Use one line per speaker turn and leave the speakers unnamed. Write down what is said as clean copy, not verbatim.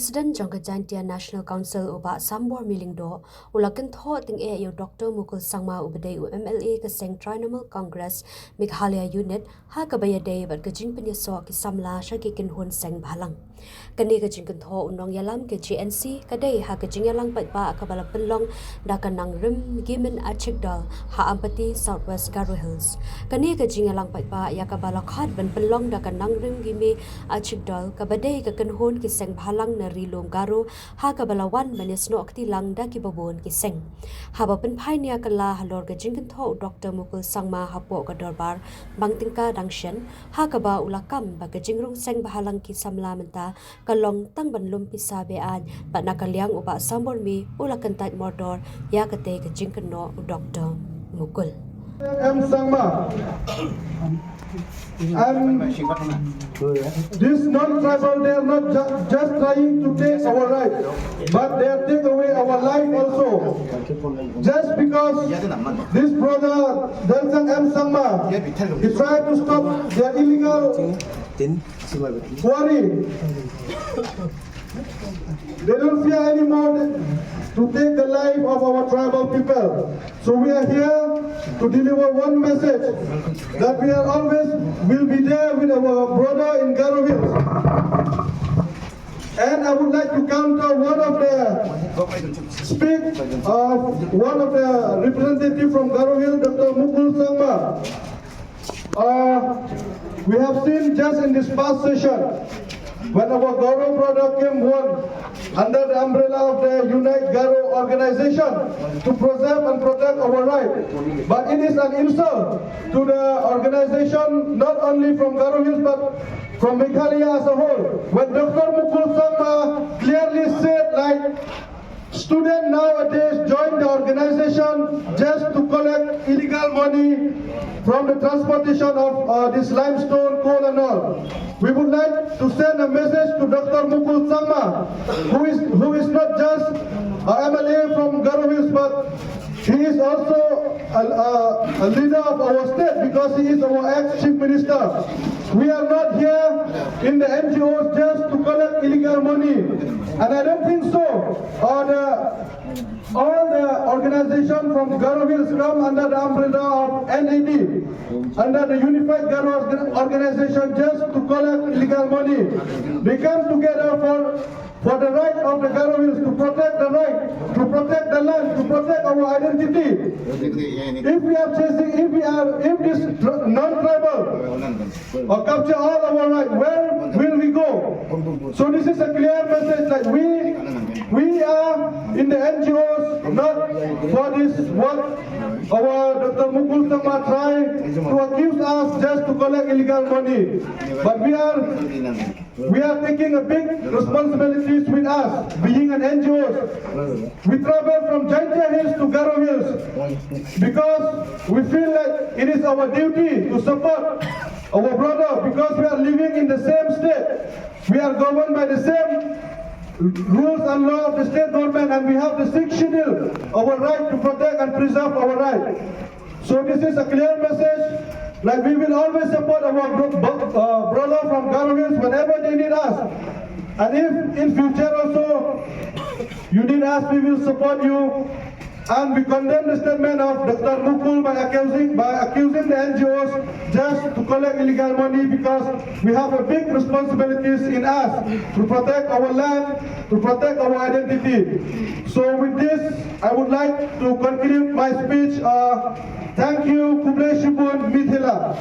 President Jongkajantia National Council uba Sambor Milingdo ulakan tho ting e yo Dr. Mukul Sangma ubade MLA ka Seng Trinamal Congress Meghalaya Unit ha ka bayade bat ka jing penyeso ki samla sha ki kin hun seng bhalang kani ka jing kan tho unong yalam ke JNC kadai ha ka jing yalang pat ba ka bala penlong da ka nang rim gimen achik dal ha ampati Southwest Garo Hills kani ka jing yalang pat ba ya ka bala khat ban penlong da ka nang rim gimi achik dal ka badai ka kan hun ki seng bhalang na rilom garo ha ka balawan manis no akti lang da ki babon ki seng haba pen phai nia kala halor ga jingkan tho Dr. Mukul Sangma hapo ka dorbar bangtingka dangshen ha ka ba ulakam ba ka jingrung seng bahalang ki samla menta kalong tang banlum pisa be an ba nakaliang uba sambor mi ulakan tat mordor ya ka te ka jingkan no Dr. Mukul
Sangma. This non-tribal, they are not just trying to take our right, but they are taking away our life also. Just because this brother, Dansang M. Sangma, he tried to stop their illegal quarry. They don't fear anymore to take the life of our tribal people. So we are here to deliver one message, that we are always will be there with our brother in Garo Hills. And I would like to counter one of the one of the representative from Garo Hills, Dr. Mukul Sangma. We have seen just in this past session, when our Garo brother came one under the umbrella of the Unite Garo organization to preserve and protect our right. But it is an insult to the organization, not only from Garo Hills, but from Meghalaya as a whole. When Dr. Mukul Sangma clearly said, like, students nowadays join the organization just to collect illegal money from the transportation of this limestone, coal and all. We would like to send a message to Dr. Mukul Sangma, who is not just an MLA from Garo Hills, but he is also a leader of our state because he is our ex-chief minister. We are not here in the NGOs just to collect illegal money. And I don't think so. All the organizations from Garo Hills come under the umbrella of NAD, under the Unified Garo organization just to collect illegal money. They come together for the right of the Garo Hills, to protect the right, to protect the land, to protect our identity. If we are chasing, if this non-tribal capture all our right, where will we go? So this is a clear message that we are in the NGOs, not for this what our Dr. Mukul Sangma tried to accuse us just to collect illegal money. But we are taking a big responsibilities with us, being an NGOs. We travel from JNC to Garo Hills because we feel like it is our duty to support our brother, because we are living in the same state. We are governed by the same rules and law of the state government, and we have the 6th schedule, our right to protect and preserve our right. So this is a clear message. Like, we will always support our brother from Garo Hills whenever they need us. And if in future also you need us, we will support you. And we condemn the statement of Dr. Mukul by accusing the NGOs just to collect illegal money, because we have a big responsibilities in us to protect our land, to protect our identity. So with this, I would like to conclude my speech. Thank you, Kublai Shibun Mithila.